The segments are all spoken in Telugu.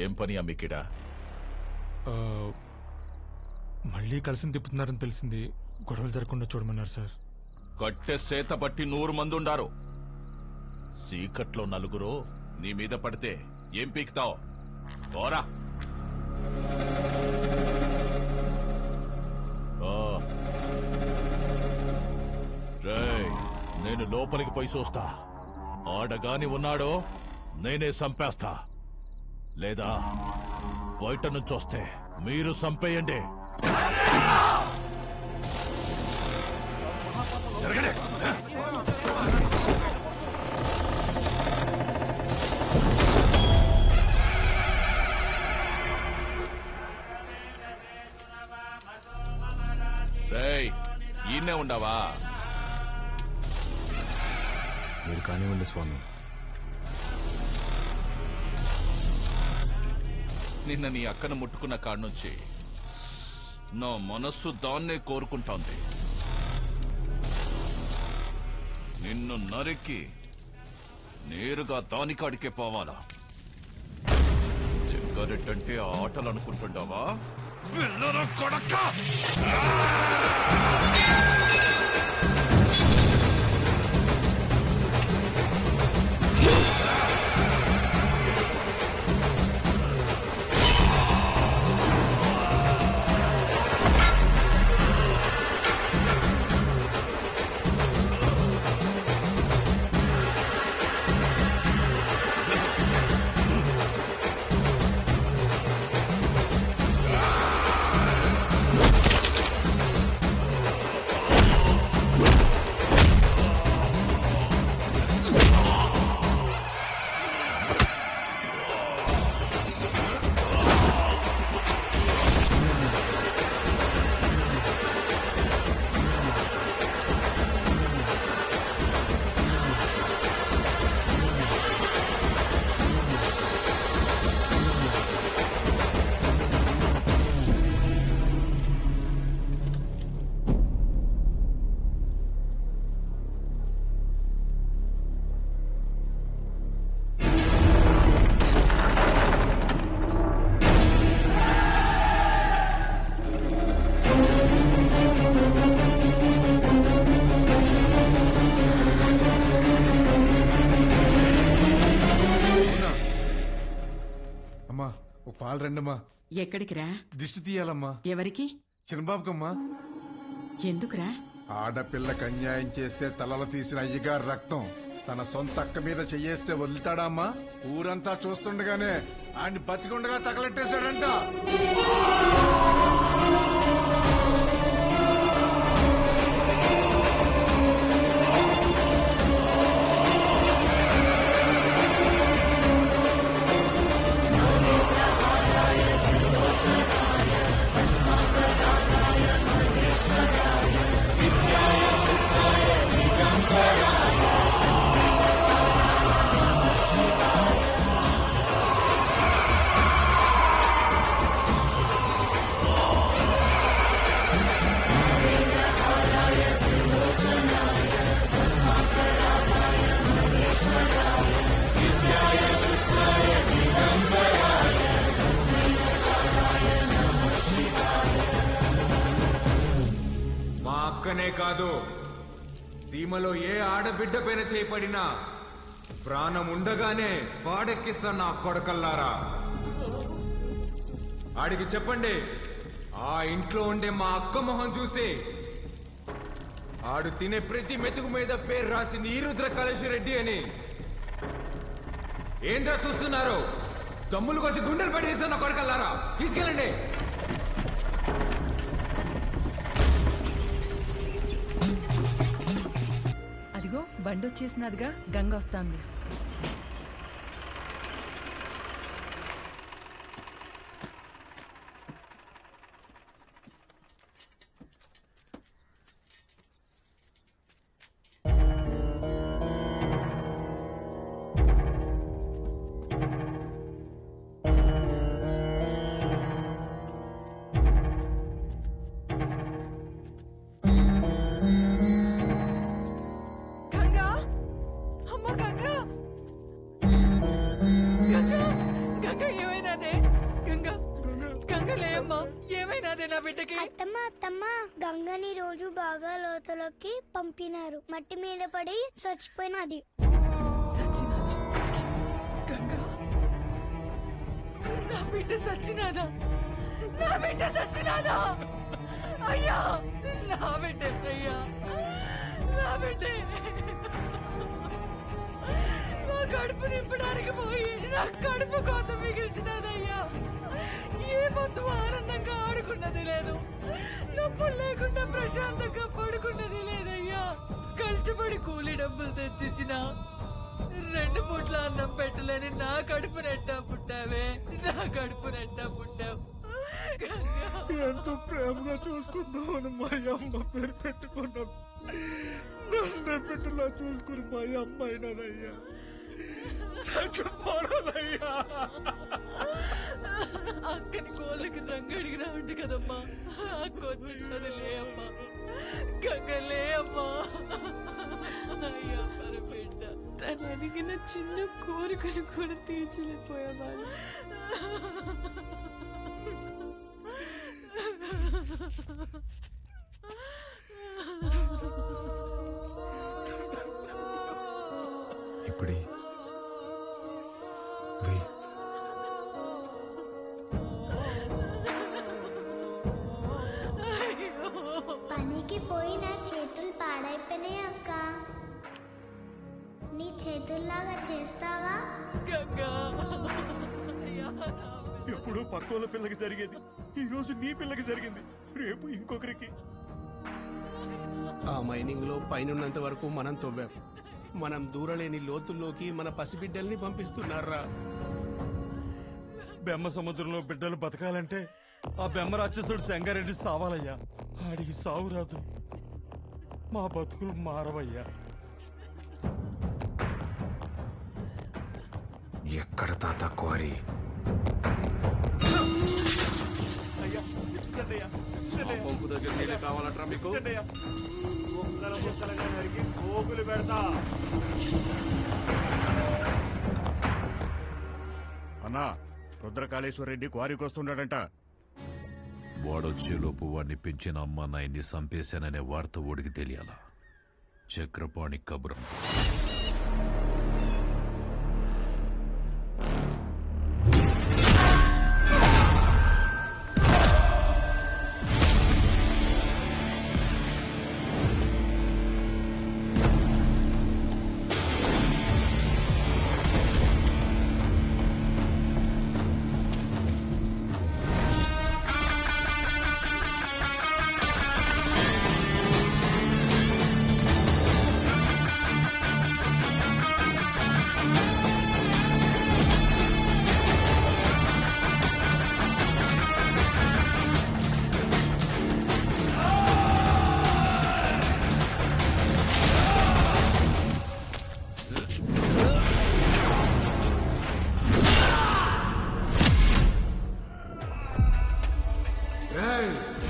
ఏం పని అమ్మికిడ? మళ్ళీ కలిసి తిప్పుతున్నారని తెలిసింది. గొడవలు జరగకుండా చూడమన్నారు సార్. కట్టె సేత బట్టి 100 మంది ఉండారు. సీకట్లో నలుగురు నీ మీద పడితే ఏం పీకుతావు? పోరా. నేను లోపలికి పోయి చూస్తా. ఆడగాని ఉన్నాడో నేనే చంపేస్తా, లేదా బయట నుంచి వస్తే మీరు చంపేయండి. జరగండి. ఈయనే ఉండవా? మీరు కానివ్వండి స్వామి. నిన్న నీ అక్కను ముట్టుకున్న కాడ్నుంచి నా మనస్సు దాన్నే కోరుకుంటోంది. నిన్ను నరికి నేరుగా దానికాడికే పోవాలా? జగ్గారెడ్డంటే ఆటలు అనుకుంటుండవా? పిల్లల కొడక! పాలు రండమ్మా. ఎక్కడికిరా? దిష్టి తీయాలమ్మా. ఎవరికి? చిన్నబాబుకమ్మా. ఎందుకురా? ఆడపిల్లకి అన్యాయం చేస్తే తలలు తీసిన అయ్యగారు రక్తం తన సొంత అక్క మీద చెయ్యేస్తే వదులుతాడా అమ్మా? ఊరంతా చూస్తుండగానే ఆయన్ని బతికుండగా తగలెట్టేశాడంట. అక్కనే కాదు, సీమలో ఏ ఆడబిడ్డ పైన చేపడినా ప్రాణం ఉండగానే పాడెక్కిస్తా నా కొడకల్లారా. ఆడికి చెప్పండి, ఆ ఇంట్లో ఉండే మా అక్క మొహం చూసి ఆడు తినే ప్రతి మెతుకు మీద పేరు రాసింది ఈరుద్ర కళేశ్వరెడ్డి అని. ఏంద్రా చూస్తున్నారు? దమ్ములు కోసి గుండెలు పడేసా నా కొడకల్లారా. తీసుకెళ్ళండి. బండొచ్చేసినదిగా, గంగ వస్తాంది. అమ్మ గంగా, బిడ్డకి. అత్తమ్మ గంగని రోజు బాగా లోతులోకి పంపినారు. మట్టి మీద పడి చచ్చిపోయినది. నా బిడ్డ సచ్చినాదా? నా బిడ్డ సచ్చినాదా? అయ్యా నా బిడ్డ అయ్యా, నా బిడ్డ నా కడుపు నింపడానికి పోయి నా కడుపు కోత మిగిల్చినదయ్యా. ఏ మొత్తం ఆనందంగా ఆడుకున్నది లేదు, నొప్పులు లేకుండా ప్రశాంతంగా పడుకున్నది లేదయ్యా. కష్టపడి కూలి డబ్బులు తెచ్చిచ్చిన 2 పూట్ల అన్నం పెట్టలేని నా కడుపు నెట్టా పుట్టావే, నా కడుపు నెట్టా పుట్టావు. ఎంతో ప్రేమగా చూసుకుందామని మా అమ్మ పేరు పెట్టుకున్నాం. నన్ను బిడ్డలా చూసుకుని మా అమ్మ అయినదయ్యా. చచ్చిపోనదయ్యా. అక్కని కోళ్ళకి రంగు అడిగినా ఉండి కదమ్మా, అక్క వచ్చినది లే అమ్మా, గంగలే అమ్మా. అయ్యా మరి బిడ్డ తను అడిగిన చిన్న కోరికను కూడా తీర్చలేకపోయేవాళ్ళు. ఇప్పుడే పనికి పోయి నా చేతులు పాడైపోయినాయి అక్క. నీ చేతుల్లాగా చేస్తావా? గంగా ఎప్పుడు పక్కోళ్ళ పిల్లకి జరిగేది ఈ రోజు నీ పిల్లకి జరిగింది, రేపు ఇంకొకరికి. ఆ మైనింగ్ లో పైనున్నంత వరకు మనం తవ్వాం. మనం దూరలేని లోతుల్లోకి మన పసిబిడ్డల్ని పంపిస్తున్నారా? బెమ్మ సముద్రంలో బిడ్డలు బతకాలంటే ఆ బెమ్మ రాక్షసుడు సంగారెడ్డి సావాలయ్యా. ఆడికి సావు రాదు, మా బతుకులు మారవయ్యా. ఎక్కడ తాత క్వారీ? పంపు దగ్గర నీళ్ళే కావాలట్రా మీకు? అన్నా, రుద్రకాళేశ్వర రెడ్డి క్వారీకి వస్తున్నాడంట. వాడొచ్చేలోపు వాడిని పెంచిన అమ్మ నాయన్ని చంపేశాననే వార్త ఓడికి తెలియాలా? చక్రపాణి కబురం.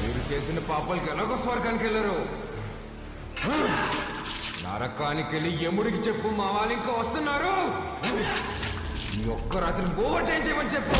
మీరు చేసిన పాపాలకి ఎలాగో స్వర్గానికి వెళ్ళరు. నరకానికి వెళ్ళి యముడికి చెప్పు, మా వాళ్ళు ఇంకా వస్తున్నారు. ఈ ఒక్క రాత్రి ఓవర్ టైం చేయమని చెప్పు.